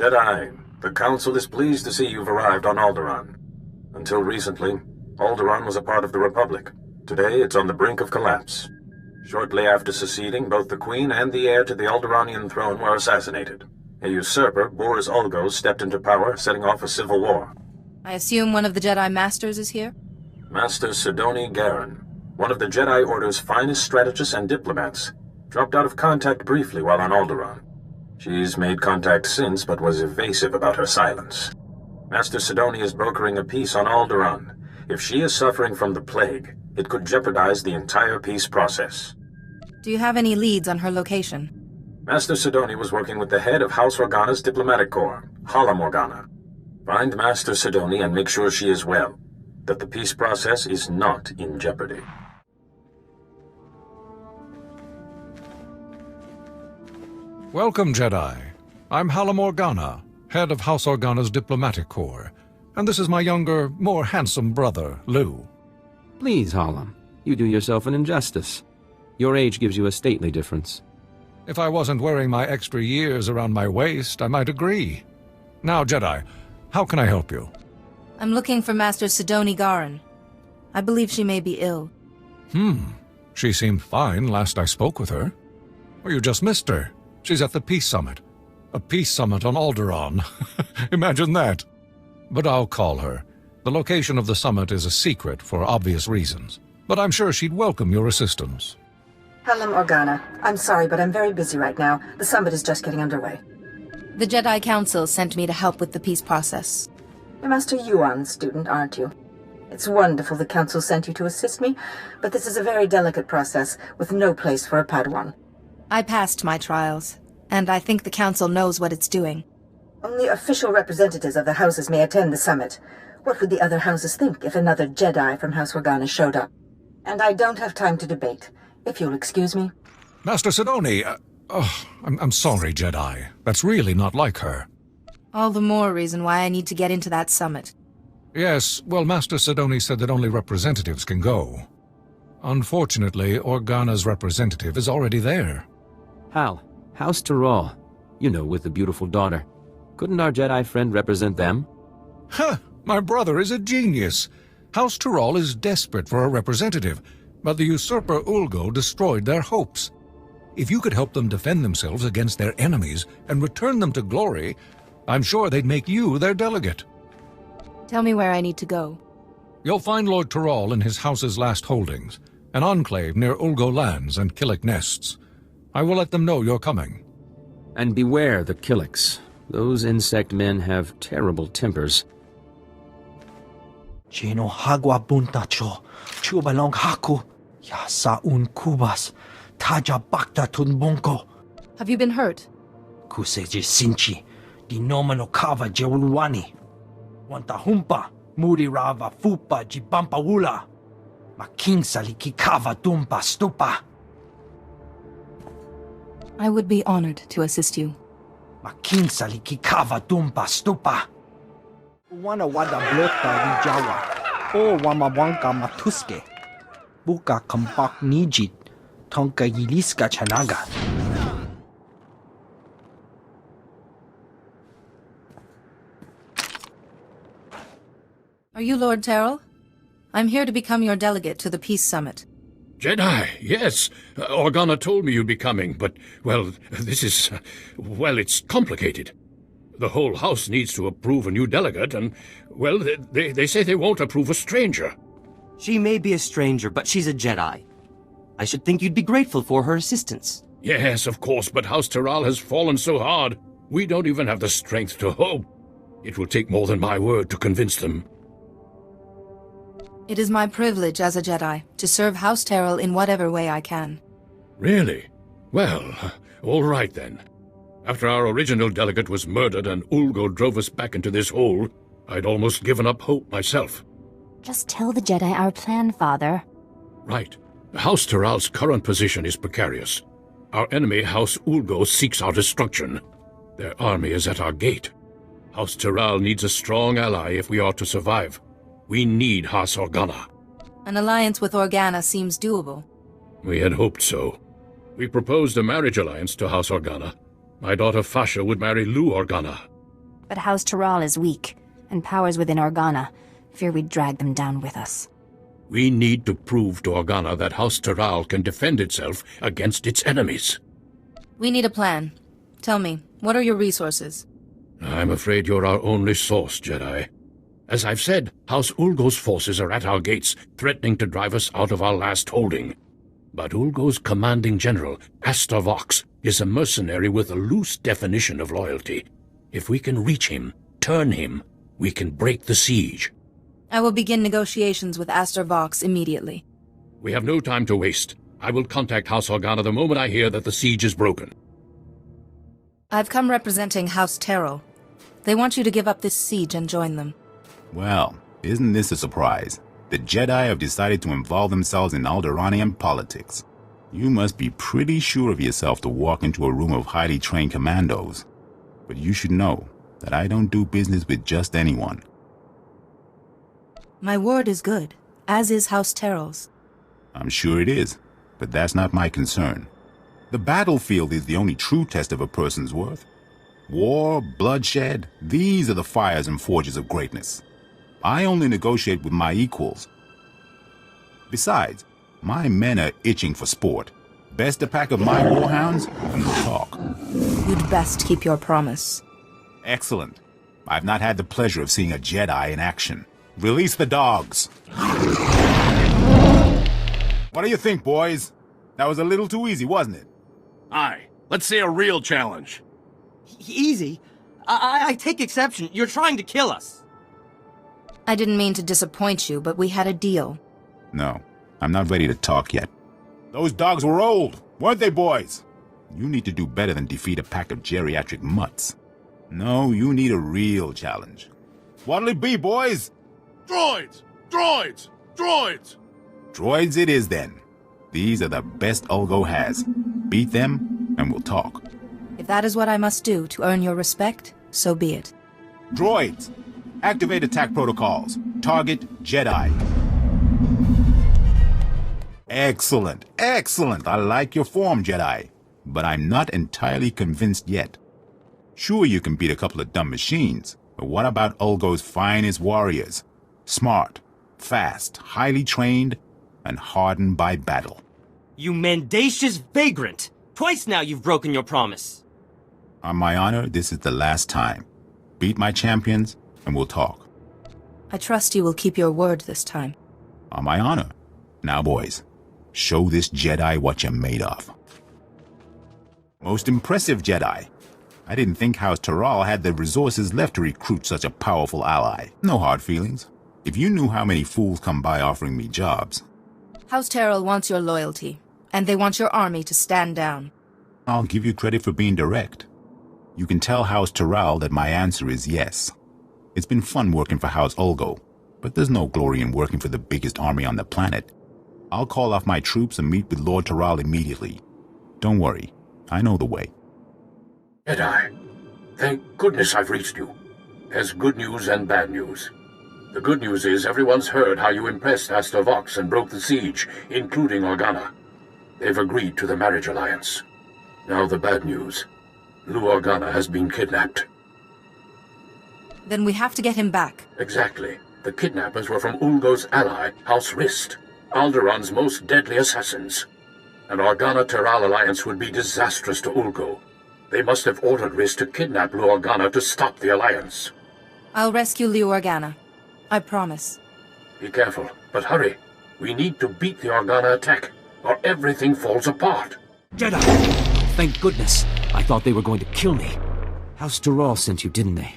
Jedi, the Council is pleased to see you've arrived on Alderaan. Until recently, Alderaan was a part of the Republic. Today, it's on the brink of collapse. Shortly after seceding, both the Queen and the heir to the Alderaanian throne were assassinated. A usurper, Boris Ulgo, stepped into power, setting off a civil war. I assume one of the Jedi Masters is here? Master Sidoni Garen, one of the Jedi Order's finest strategists and diplomats, dropped out of contact briefly while on Alderaan. She's made contact since, but was evasive about her silence. Master Sidoni is brokering a peace on Alderaan. If she is suffering from the plague, it could jeopardize the entire peace process. Do you have any leads on her location? Master Sidoni was working with the head of House Organa's diplomatic corps, Hala Morgana. Find Master Sidoni and make sure she is well, that the peace process is not in jeopardy. Welcome, Jedi. I'm Hala Morgana, head of House Organa's diplomatic corps, and this is my younger, more handsome brother, Lu. Please, Hala, you do yourself an injustice. Your age gives you a stately difference. If I wasn't wearing my extra years around my waist, I might agree. Now, Jedi, how can I help you? I'm looking for Master Sidoni Garen. I believe she may be ill. She seemed fine last I spoke with her. Or you just missed her. She's at the Peace Summit. A peace summit on Alderaan. Imagine that. But I'll call her. The location of the summit is a secret for obvious reasons. But I'm sure she'd welcome your assistance. Hala Morgana, I'm sorry, but I'm very busy right now. The summit is just getting underway. The Jedi Council sent me to help with the peace process. You're Master Yuan's student, aren't you? It's wonderful the Council sent you to assist me, but this is a very delicate process with no place for a Padawan. I passed my trials, and I think the Council knows what it's doing. Only official representatives of the houses may attend the summit. What would the other houses think if another Jedi from House Organa showed up? And I don't have time to debate, if you'll excuse me. Master Sidoni, I'm sorry, Jedi. That's really not like her. All the more reason why I need to get into that summit. Yes, well, Master Sidoni said that only representatives can go. Unfortunately, Organa's representative is already there. Hal, House SWTOR. You know, with the beautiful daughter. Couldn't our Jedi friend represent them? Huh! My brother is a genius. House SWTOR is desperate for a representative, but the usurper Ulgo destroyed their hopes. If you could help them defend themselves against their enemies and return them to glory, I'm sure they'd make you their delegate. Tell me where I need to go. You'll find Lord Tyrrell in his house's last holdings, an enclave near Ulgo lands and Killik nests. I will let them know you're coming. And beware the Killiks. Those insect men have terrible tempers. Chino hagwa buntacho, chubalong haku, yasaun kubas, taja bakta tunbonko. Have you been hurt? Kuseje sinchi, dinomano kava jeulwani. Wanta humpa, muri rava fupa jibampa wula. Makinsali kikava dumpa stupa. I would be honored to assist you. Makinsali kikava dumpa stupa. Wana wada blota wijawa, o wamawanka matuske. Buka kampak nijit, tonka yiliska chanaga. Are you Lord Tyrrell? I'm here to become your delegate to the Peace Summit. Jedi, yes. Organa told me you'd be coming, but, well, this is... well, it's complicated. The whole house needs to approve a new delegate, and, well, they say they won't approve a stranger. She may be a stranger, but she's a Jedi. I should think you'd be grateful for her assistance. Yes, of course, but House Tyrrell has fallen so hard. We don't even have the strength to hope. It will take more than my word to convince them. It is my privilege as a Jedi to serve House Tyrrell in whatever way I can. Really? Well, all right then. After our original delegate was murdered and Ulgo drove us back into this hole, I'd almost given up hope myself. Just tell the Jedi our plan, Father. Right. House Tyrrell's current position is precarious. Our enemy, House Ulgo, seeks our destruction. Their army is at our gate. House Tyrrell needs a strong ally if we are to survive. We need House Organa. An alliance with Organa seems doable. We had hoped so. We proposed a marriage alliance to House Organa. My daughter Fasha would marry Lu Organa. But House Toral is weak, and powers within Organa fear we'd drag them down with us. We need to prove to Organa that House Toral can defend itself against its enemies. We need a plan. Tell me, what are your resources? I'm afraid you're our only source, Jedi. As I've said, House Ulgo's forces are at our gates, threatening to drive us out of our last holding. But Ulgo's commanding general, Astor Vox, is a mercenary with a loose definition of loyalty. If we can reach him, turn him, we can break the siege. I will begin negotiations with Astor Vox immediately. We have no time to waste. I will contact House Organa the moment I hear that the siege is broken. I've come representing House Terrell. They want you to give up this siege and join them. Well, isn't this a surprise? The Jedi have decided to involve themselves in Alderaanian politics. You must be pretty sure of yourself to walk into a room of highly trained commandos. But you should know that I don't do business with just anyone. My word is good, as is House Terrell's. I'm sure it is, but that's not my concern. The battlefield is the only true test of a person's worth. War, bloodshed, these are the fires and forges of greatness. I only negotiate with my equals. Besides, my men are itching for sport. Best a pack of my warhounds, and we'll talk. You'd best keep your promise. Excellent. I've not had the pleasure of seeing a Jedi in action. Release the dogs. What do you think, boys? That was a little too easy, wasn't it? Aye. Let's see a real challenge. Easy? I take exception. You're trying to kill us. I didn't mean to disappoint you, but we had a deal. No, I'm not ready to talk yet. Those dogs were old, weren't they, boys? You need to do better than defeat a pack of geriatric mutts. No, you need a real challenge. What'll it be, boys? Droids! Droids! Droids! Droids it is, then. These are the best Ulgo has. Beat them, and we'll talk. If that is what I must do to earn your respect, so be it. Droids! Activate attack protocols. Target Jedi. Excellent, excellent. I like your form, Jedi. But I'm not entirely convinced yet. Sure, you can beat a couple of dumb machines, but what about Ulgo's finest warriors? Smart, fast, highly trained, and hardened by battle. You mendacious vagrant! Twice now you've broken your promise. On my honor, this is the last time. Beat my champions, and we'll talk. I trust you will keep your word this time. On my honor. Now, boys, show this Jedi what you're made of. Most impressive Jedi. I didn't think House Toral had the resources left to recruit such a powerful ally. No hard feelings. If you knew how many fools come by offering me jobs. House Terrell wants your loyalty, and they want your army to stand down. I'll give you credit for being direct. You can tell House Toral that my answer is yes. It's been fun working for House Ulgo, but there's no glory in working for the biggest army on the planet. I'll call off my troops and meet with Lord Toral immediately. Don't worry, I know the way. Jedi, thank goodness I've reached you. There's good news and bad news. The good news is everyone's heard how you impressed Astor Vox and broke the siege, including Organa. They've agreed to the marriage alliance. Now the bad news. Lou Organa has been kidnapped. Then we have to get him back. Exactly. The kidnappers were from Ulgo's ally, House Rist, Alderaan's most deadly assassins. An Organa-Toral alliance would be disastrous to Ulgo. They must have ordered Rist to kidnap Lou Organa to stop the alliance. I'll rescue Lou Organa. I promise. Be careful, but hurry. We need to beat the Organa attack, or everything falls apart. Jedi! Thank goodness. I thought they were going to kill me. House Toral sent you, didn't they?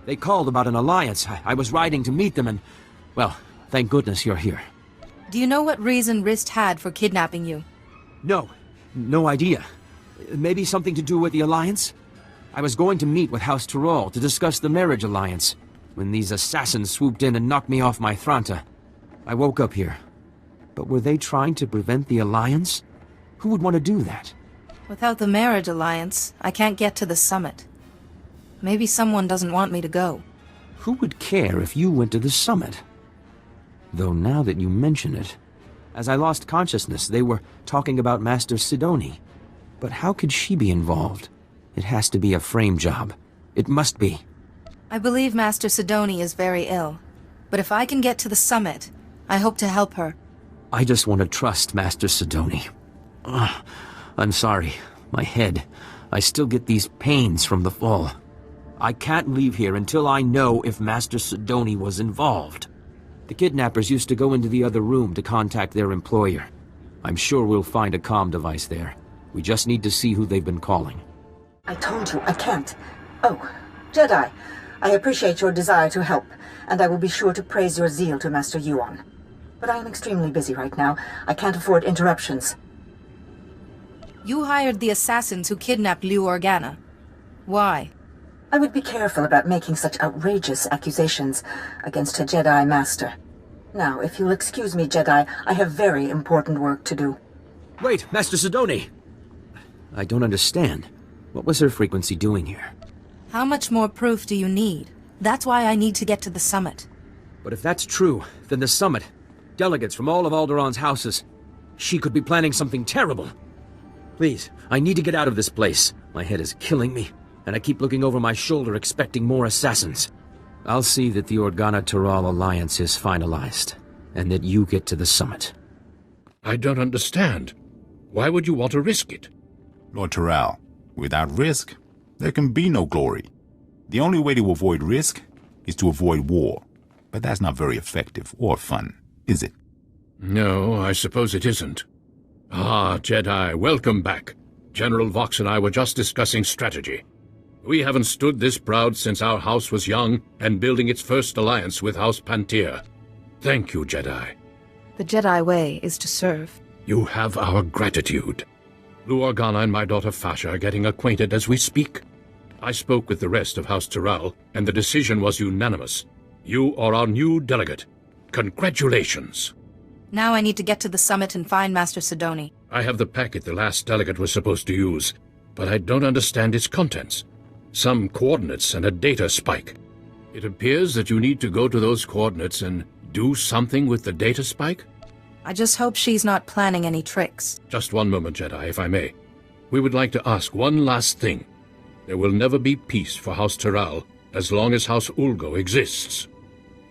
They called about an alliance. I was riding to meet them and... Well, thank goodness you're here. Do you know what reason Rist had for kidnapping you? No idea. Maybe something to do with the alliance? I was going to meet with House Toral to discuss the marriage alliance, when these assassins swooped in and knocked me off my Thranta. I woke up here. But were they trying to prevent the alliance? Who would want to do that? Without the marriage alliance, I can't get to the summit. Maybe someone doesn't want me to go. Who would care if you went to the summit? Though now that you mention it, as I lost consciousness, they were talking about Master Sidoni. But how could she be involved? It has to be a frame job. It must be. I believe Master Sidoni is very ill, but if I can get to the summit, I hope to help her. I just want to trust Master Sidoni. I'm sorry. My head. I still get these pains from the fall. I can't leave here until I know if Master Sidoni was involved. The kidnappers used to go into the other room to contact their employer. I'm sure we'll find a comm device there. We just need to see who they've been calling. I told you, I can't. Oh, Jedi, I appreciate your desire to help, and I will be sure to praise your zeal to Master Yuan. But I am extremely busy right now. I can't afford interruptions. You hired the assassins who kidnapped Liu Organa. Why? I would be careful about making such outrageous accusations against a Jedi Master. Now, if you'll excuse me, Jedi, I have very important work to do. Wait, Master Sidoni! I don't understand. What was her frequency doing here? How much more proof do you need? That's why I need to get to the summit. But if that's true, then the summit, delegates from all of Alderaan's houses, she could be planning something terrible. Please, I need to get out of this place. My head is killing me, and I keep looking over my shoulder expecting more assassins. I'll see that the Organa-Toral alliance is finalized, and that you get to the summit. I don't understand. Why would you want to risk it? Lord Toral, without risk, there can be no glory. The only way to avoid risk is to avoid war. But that's not very effective or fun, is it? No, I suppose it isn't. Ah, Jedi, welcome back. General Vox and I were just discussing strategy. We haven't stood this proud since our house was young and building its first alliance with House Pantir. Thank you, Jedi. The Jedi way is to serve. You have our gratitude. Liu Organa and my daughter Fasha are getting acquainted as we speak. I spoke with the rest of House Toral, and the decision was unanimous. You are our new delegate. Congratulations. Now I need to get to the summit and find Master Sidoni. I have the packet the last delegate was supposed to use, but I don't understand its contents. Some coordinates and a data spike. It appears that you need to go to those coordinates and do something with the data spike? I just hope she's not planning any tricks. Just one moment, Jedi, if I may. We would like to ask one last thing. There will never be peace for House Toral as long as House Ulgo exists.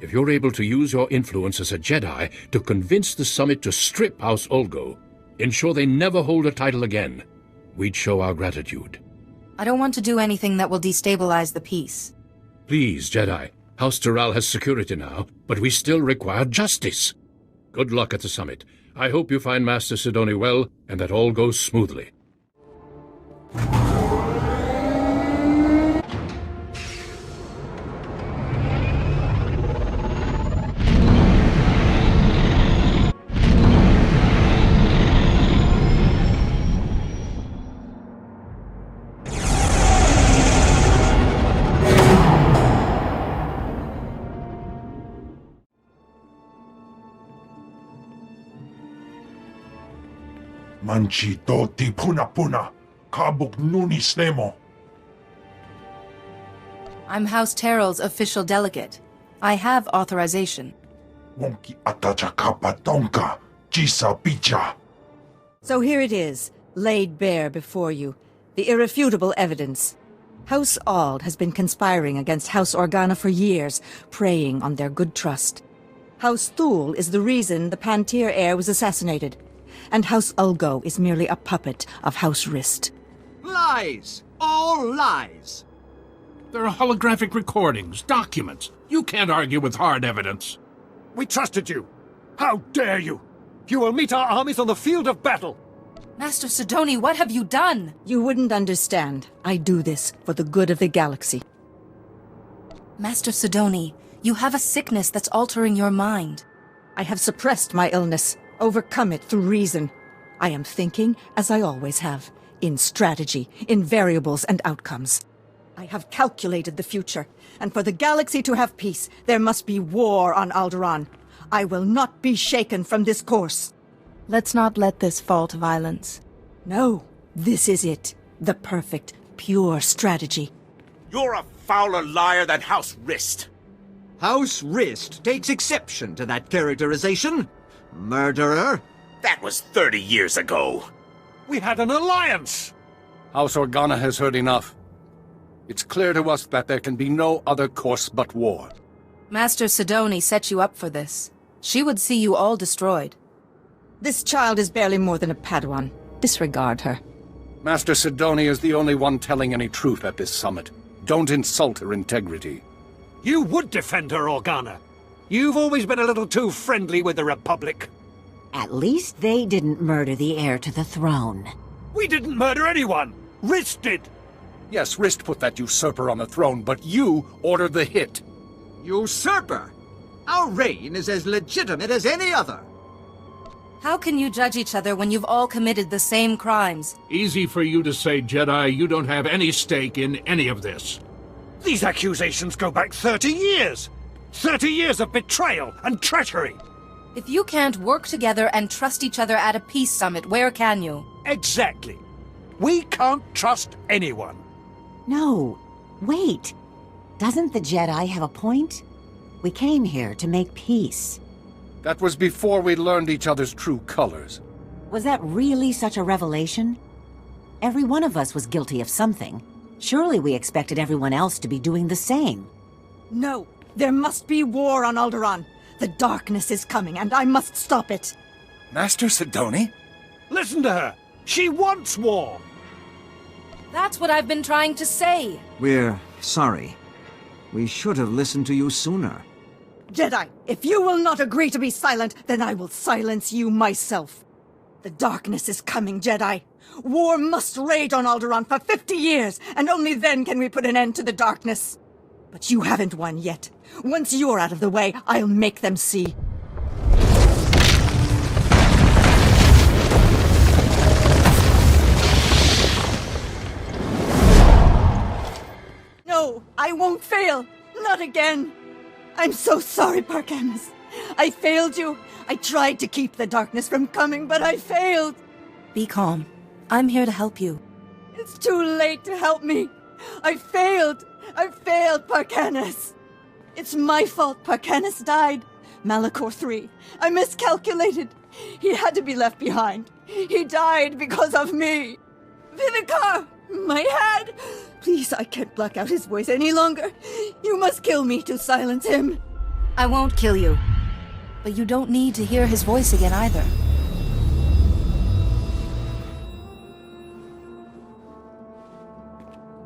If you're able to use your influence as a Jedi to convince the summit to strip House Ulgo, ensure they never hold a title again, we'd show our gratitude. I don't want to do anything that will destabilize the peace. Please, Jedi. House Toral has security now, but we still require justice. Good luck at the summit. I hope you find Master Sidoni well, and that all goes smoothly. Manchi doti puna puna, kabuk nuni snemo. I'm House Terrell's official delegate. I have authorization. Wonki atacha kapa tonka, jisa picha. So here it is, laid bare before you. The irrefutable evidence. House Ald has been conspiring against House Organa for years, preying on their good trust. House Thule is the reason the Pantir heir was assassinated. And House Ulgo is merely a puppet of House Rist. Lies! All lies! There are holographic recordings, documents. You can't argue with hard evidence. We trusted you! How dare you! You will meet our armies on the field of battle! Master Sidoni, what have you done? You wouldn't understand. I do this for the good of the galaxy. Master Sidoni, you have a sickness that's altering your mind. I have suppressed my illness. Overcome it through reason. I am thinking, as I always have, in strategy, in variables and outcomes. I have calculated the future, and for the galaxy to have peace, there must be war on Alderaan. I will not be shaken from this course. Let's not let this fall to violence. No, this is it. The perfect, pure strategy. You're a fouler liar than House Rist. House Rist takes exception to that characterization. Murderer? That was 30 years ago. We had an alliance! House Organa has heard enough. It's clear to us that there can be no other course but war. Master Sidoni set you up for this. She would see you all destroyed. This child is barely more than a Padawan. Disregard her. Master Sidoni is the only one telling any truth at this summit. Don't insult her integrity. You would defend her, Organa. You've always been a little too friendly with the Republic. At least they didn't murder the heir to the throne. We didn't murder anyone! Rist did! Yes, Rist put that usurper on the throne, but you ordered the hit. Usurper? Our reign is as legitimate as any other. How can you judge each other when you've all committed the same crimes? Easy for you to say, Jedi, you don't have any stake in any of this. These accusations go back 30 years! 30 years of betrayal and treachery! If you can't work together and trust each other at a peace summit, where can you? Exactly. We can't trust anyone. No, wait. Doesn't the Jedi have a point? We came here to make peace. That was before we learned each other's true colors. Was that really such a revelation? Every one of us was guilty of something. Surely we expected everyone else to be doing the same. No, there must be war on Alderaan. The darkness is coming, and I must stop it. Master Sidoni? Listen to her! She wants war! That's what I've been trying to say. We're sorry. We should have listened to you sooner. Jedi, if you will not agree to be silent, then I will silence you myself. The darkness is coming, Jedi. War must rage on Alderaan for 50 years, and only then can we put an end to the darkness. But you haven't won yet. Once you're out of the way, I'll make them see. No, I won't fail. Not again. I'm so sorry, Parkanis. I failed you. I tried to keep the darkness from coming, but I failed. Be calm. I'm here to help you. It's too late to help me. I failed, Parkanis. It's my fault Parkanis died. Malachor III. I miscalculated. He had to be left behind. He died because of me. Vivicar! My head! Please, I can't block out his voice any longer. You must kill me to silence him. I won't kill you. But you don't need to hear his voice again either.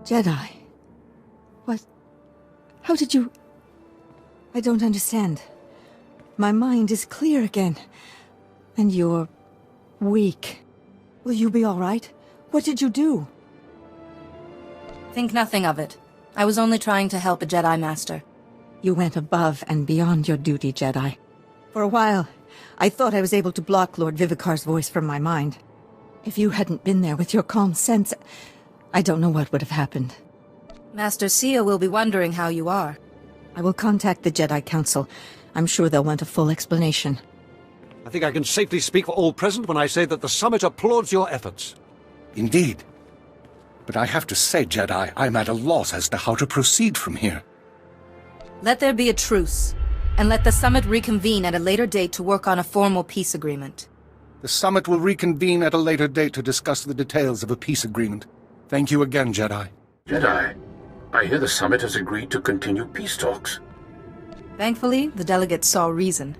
Jedi. What? How did you... I don't understand. My mind is clear again. And you're... weak. Will you be all right? What did you do? Think nothing of it. I was only trying to help a Jedi Master. You went above and beyond your duty, Jedi. For a while, I thought I was able to block Lord Vivicar's voice from my mind. If you hadn't been there with your calm sense, I don't know what would have happened. Master Sia will be wondering how you are. I will contact the Jedi Council. I'm sure they'll want a full explanation. I think I can safely speak for all present when I say that the summit applauds your efforts. Indeed. But I have to say, Jedi, I'm at a loss as to how to proceed from here. Let there be a truce, and let the summit reconvene at a later date to work on a formal peace agreement. The summit will reconvene at a later date to discuss the details of a peace agreement. Thank you again, Jedi. Jedi, I hear the summit has agreed to continue peace talks. Thankfully, the delegates saw reason.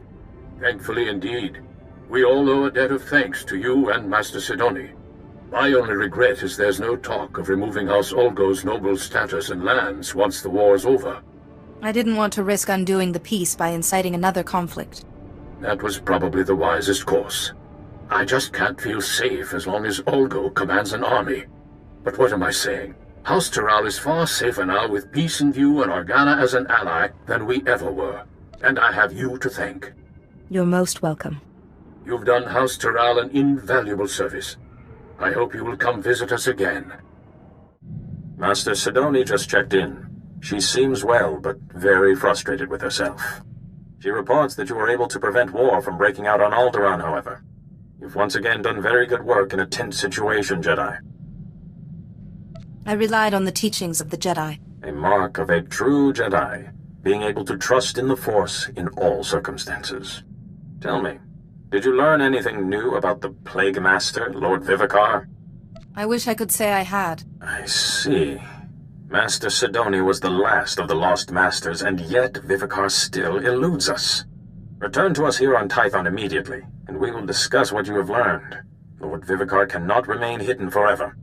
Thankfully indeed. We all owe a debt of thanks to you and Master Sidoni. My only regret is there's no talk of removing House Olgo's noble status and lands once the war's over. I didn't want to risk undoing the peace by inciting another conflict. That was probably the wisest course. I just can't feel safe as long as Olgo commands an army. But what am I saying? House Taral is far safer now with peace in view and Organa as an ally than we ever were. And I have you to thank. You're most welcome. You've done House Taral an invaluable service. I hope you will come visit us again. Master Sidoni just checked in. She seems well, but very frustrated with herself. She reports that you were able to prevent war from breaking out on Alderaan, however. You've once again done very good work in a tense situation, Jedi. I relied on the teachings of the Jedi. A mark of a true Jedi, being able to trust in the Force in all circumstances. Tell me, did you learn anything new about the Plague Master, Lord Vivicar? I wish I could say I had. I see. Master Sidoni was the last of the Lost Masters, and yet Vivicar still eludes us. Return to us here on Tython immediately, and we will discuss what you have learned. Lord Vivicar cannot remain hidden forever.